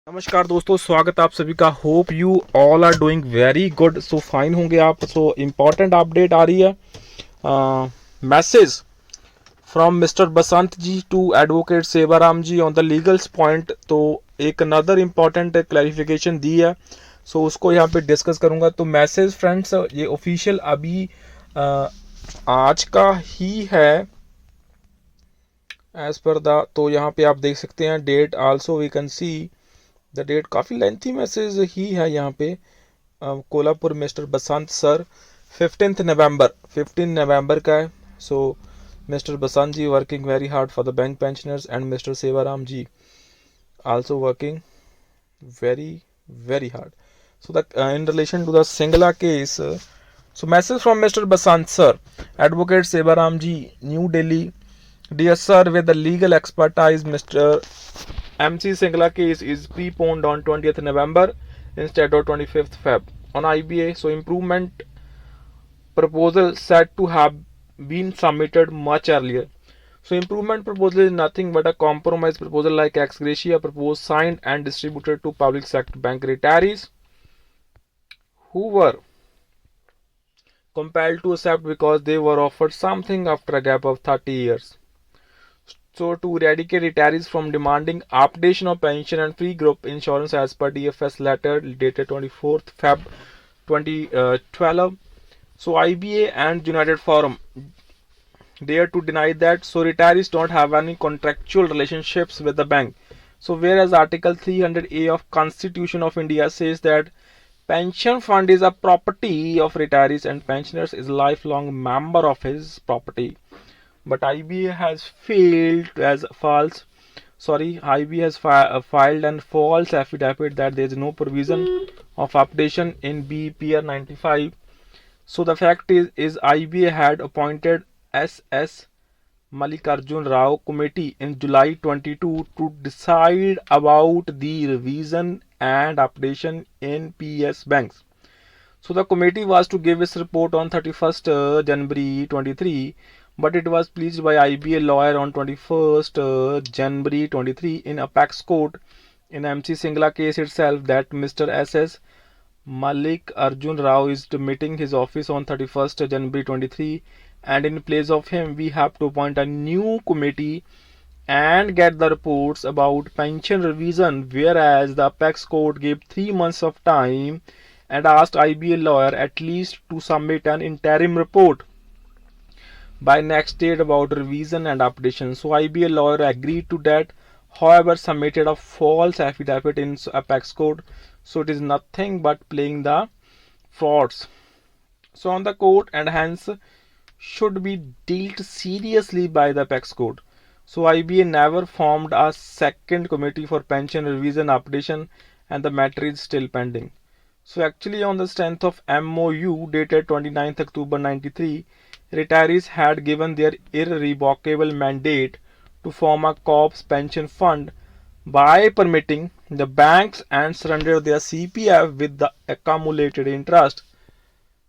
नमस्कार दोस्तों, स्वागत आप सभी का। Hope you all are doing very good. So fine होंगे आप। सो इम्पॉर्टेंट अपडेट आ रही है। Message from mister Basant ji to advocate Sewaram ji on the legals point. तो एक अनदर इम्पॉर्टेंट क्लैरिफिकेशन दी है, सो उसको यहाँ पे डिस्कस करूंगा। तो मैसेज फ्रेंड्स, ये ऑफिशियल अभी आज का ही है एज पर द। तो यहाँ पे आप देख सकते हैं date also we can see the date. काफ़ी लेंथी मैसेज ही है यहाँ पे। Kolhapur mister Basant sir 15 November का है। So mister Basant ji working very hard for the bank pensioners and mister Sevaram ji also working very very hard. So the in relation to the Singla case, so message from Mr. Basant sir, Advocate Sevaram ji, New Delhi. Dear sir, with the legal expertise, Mr. MC Singla case is preponed on 20th November instead of 25th Feb on IBA. So improvement proposal said to have been submitted much earlier. So improvement proposal is nothing but a compromise proposal like ex gratia proposed, signed and distributed to public sector bank retirees who were compelled to accept because they were offered something after a gap of 30 years. So to eradicate retirees from demanding updation of pension and free group insurance as per DFS letter dated 24th Feb 2012. So IBA and United Forum dare to deny that. So retirees don't have any contractual relationships with the bank. So whereas Article 300A of Constitution of India says that pension fund is a property of retirees and pensioners is a lifelong member of his property. But IBA has failed as false. IBA has filed an false affidavit that there is no provision of updation in BPR 95. So the fact is IBA had appointed SS Mallikarjun Rao committee in July 22 to decide about the revision and updation in PS banks. So the committee was to give its report on 31st January 23, but it was pleased by IBA lawyer on 21st January 23 in apex court in MC Singla case itself that Mr. SS Malik Arjun Rao is demitting his office on 31st January 23, and in place of him we have to appoint a new committee and get the reports about pension revision, whereas the apex court gave 3 months of time and asked IBA lawyer at least to submit an interim report by next date about revision and updation. So IBA lawyer agreed to that, however submitted a false affidavit in apex court. So it is nothing but playing the frauds. So on the court and hence should be dealt seriously by the apex court. So IBA never formed a second committee for pension revision updation and the matter is still pending. So actually on the strength of MOU dated 29th October 93, retirees had given their irrevocable mandate to form a corpse pension fund by permitting the banks and surrender their CPF with the accumulated interest.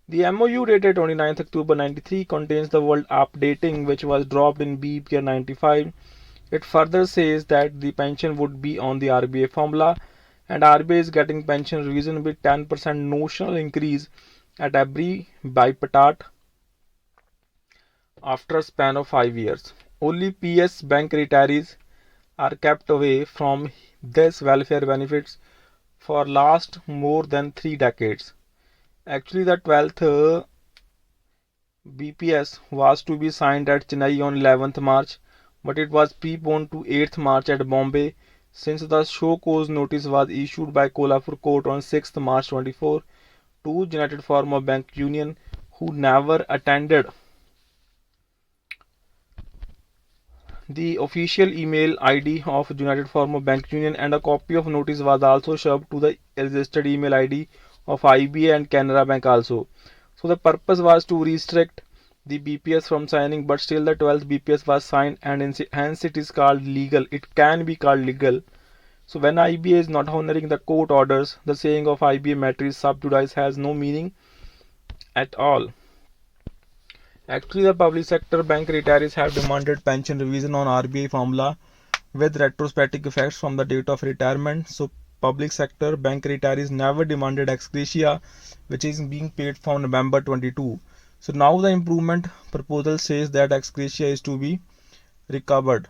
The MOU dated 29th October 93 contains the word updating, which was dropped in BPR 95. It further says that the pension would be on the RBA formula and RBA is getting pension revision with 10% notional increase at every bipartite after a span of 5 years. Only PS bank retirees are kept away from this welfare benefits for last more than 3 decades. Actually, the 12th BPS was to be signed at Chennai on 11th March, but it was preponed to 8th March at Bombay since the show cause notice was issued by Kolhapur court on 6th March 24 to United Forum of Bank Union, who never attended. The official email ID of United Forum of Bank Union and a copy of notice was also shoved to the registered email ID of IBA and Canara Bank also. So the purpose was to restrict the BPS from signing, but still the 12th BPS was signed and hence it is called legal. It can be called legal. So when IBA is not honoring the court orders, the saying of IBA matter is sub judice has no meaning at all. Actually, the public sector bank retirees have demanded pension revision on RBI formula with retrospective effects from the date of retirement. So public sector bank retirees never demanded ex gratia, which is being paid from November 22. So now the improvement proposal says that ex gratia is to be recovered.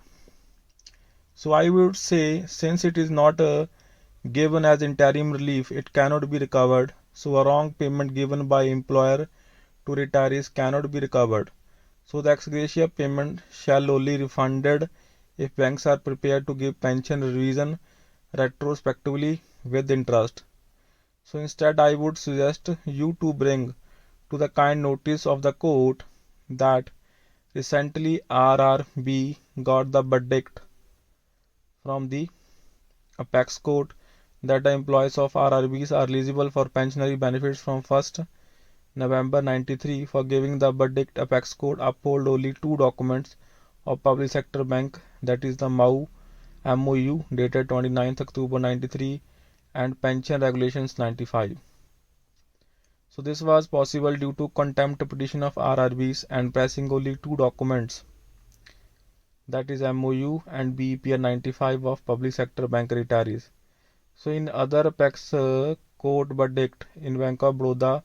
So I would say, since it is not given as interim relief, it cannot be recovered. So a wrong payment given by employer to retirees cannot be recovered. So the ex gratia payment shall only be refunded if banks are prepared to give pension revision retrospectively with interest. So instead I would suggest you to bring to the kind notice of the court that recently RRB got the verdict from the apex court that the employees of RRBs are eligible for pensionary benefits from 1st November 93. For giving the verdict, apex court uphold only two documents of public sector bank, that is the MOU dated 29th October 93 and pension regulations 95. So this was possible due to contempt petition of RRBs and pressing only two documents, that is MOU and BEPR 95 of public sector bank retirees. So in other apex court verdict in Bank of Baroda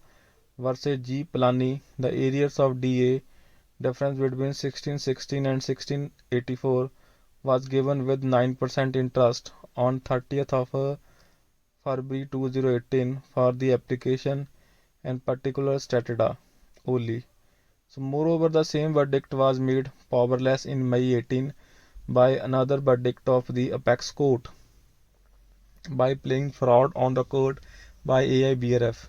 versus G Plani, the areas of DA difference between 1616 and 1684 was given with 9% interest on 30th of February 2018 for the application and particular statute only. So moreover, the same verdict was made powerless in May 18 by another verdict of the apex court by playing fraud on the court by AIBRF.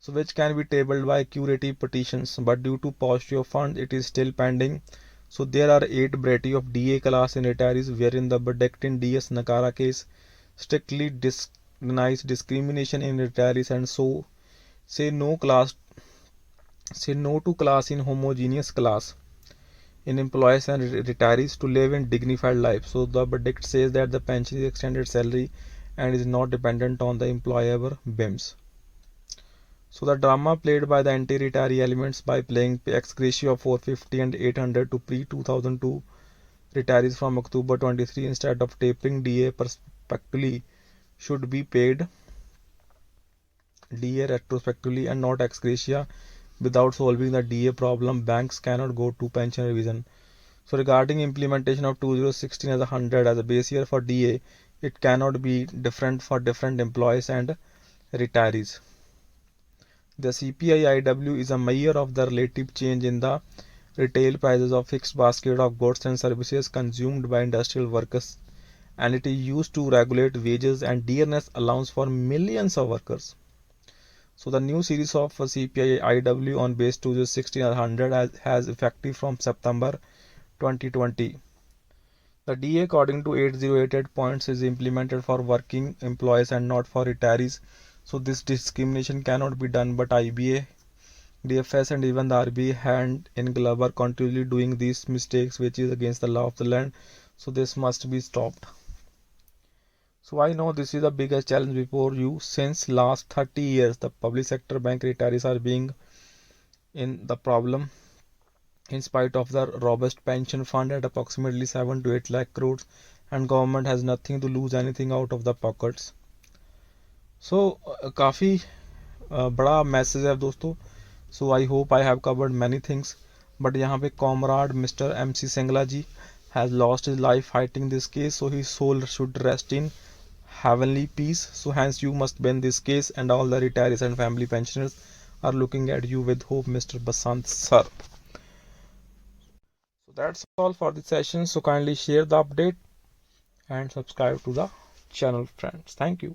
So which can be tabled by curative petitions, but due to paucity of funds it is still pending. So there are 8 variety of DA class in retirees wherein the verdict in DS Nakara case strictly denies discrimination in retirees and so say no to class in homogeneous class in employees and retirees to live in dignified life. So the verdict says that the pension is extended salary and is not dependent on the employer BIMS. So the drama played by the anti-retiree elements by playing ex gratia of 450 and 800 to pre-2002 retirees from October 23 instead of tapering DA prospectively should be paid DA retrospectively and not ex gratia. Without solving the DA problem, banks cannot go to pension revision. So regarding implementation of 2016 as a 100 as a base year for DA, it cannot be different for different employees and retirees. The CPI-IW is a measure of the relative change in the retail prices of fixed basket of goods and services consumed by industrial workers, and it is used to regulate wages and dearness allowance for millions of workers. So the new series of CPI-IW on base 2016 as 100 has effective from September 2020. The DA according to 8088 points is implemented for working employees and not for retirees. So this discrimination cannot be done, but IBA, DFS and even the RBI hand in glove are continually doing these mistakes which is against the law of the land. So this must be stopped. So I know this is the biggest challenge before you. Since last 30 years the public sector bank retirees are being in the problem in spite of the robust pension fund at approximately 7 to 8 lakh crores, and government has nothing to lose anything out of the pockets. So काफ़ी बड़ा message है दोस्तों. So I hope I have covered many things, but यहाँ पे comrade Mr. MC Singla ji has lost his life fighting this case, so his soul should rest in heavenly peace. So hence you must win this case, and all the retirees and family pensioners are looking at you with hope, Mr. Basant sir. So that's all for the session. So kindly share the update and subscribe to the channel, friends. Thank you.